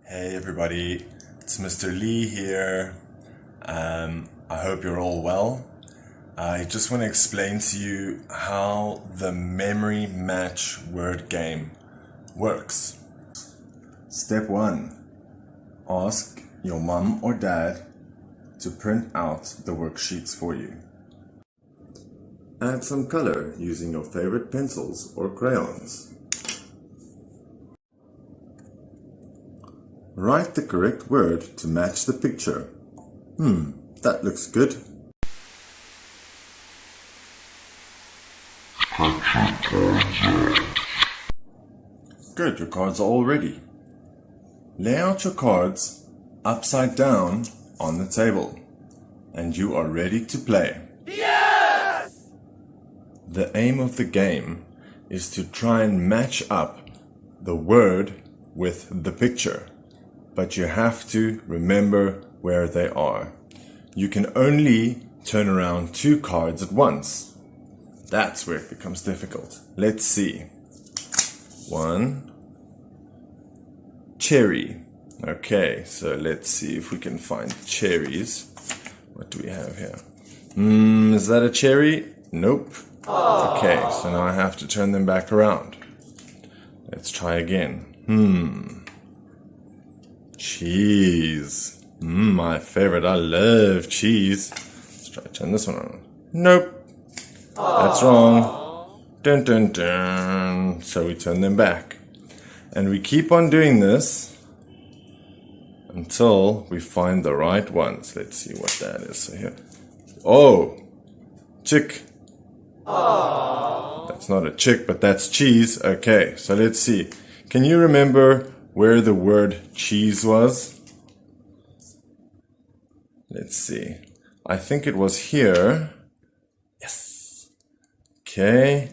Hey everybody, it's Mr. Lee here. I hope you're all well. I just want to explain to you how the memory match word game works. Step 1. Ask your mum or dad to print out the worksheets for you. Add some color using your favorite pencils or crayons. Write the correct word to match the picture. That looks good. Good, your cards are all ready. Lay out your cards upside down on the table, and you are ready to play. Yes! The aim of the game is to try and match up the word with the picture. But you have to remember where they are. You can only turn around 2 cards at once. That's where it becomes difficult. Let's see. 1. Cherry. Okay, so let's see if we can find cherries. What do we have here? Is that a cherry? Nope. Okay, so now I have to turn them back around. Let's try again. Cheese. My favorite. I love cheese. Let's try to turn this one on. Nope. That's wrong. Dun dun dun. So we turn them back. And we keep on doing this until we find the right ones. Let's see what that is. So here. Oh! Chick. That's not a chick, but that's cheese. Okay, so let's see. Can you remember where the word cheese was? Let's see. I think it was here. Yes. Okay.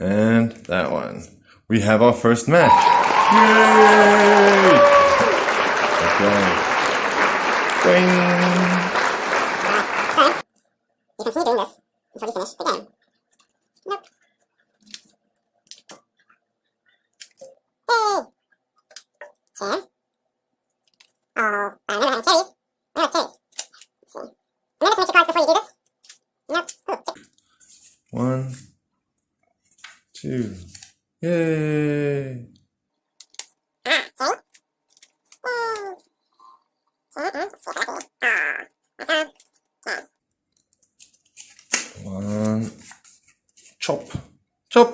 And that one. We have our first match. Yay! Okay. Bing. You continue doing this until you finish the game. Nope. Yay! Chair. Oh, I remember having cherries. Where are cherries? Let's see. Remember to make your cards before you do this? Nope. Ooh. 1, 2. Yay! Cherry. Yay. Cherry. Let's see if I can. Okay. 1. Chop. Chop.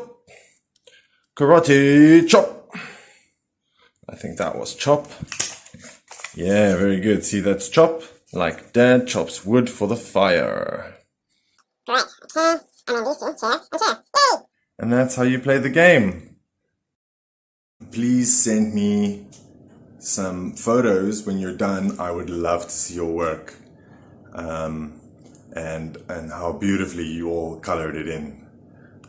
Karate chop. I think that was chop. Yeah, very good. See, that's chop. Like Dad chops wood for the fire. Great. Okay. And then these two, chair and chair. Yay! And that's how you play the game. Please send me some photos when you're done. I would love to see your work. And how beautifully you all colored it in.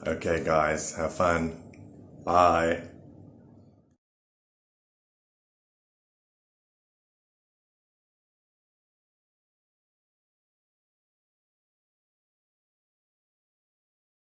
Okay, guys, have fun. Bye.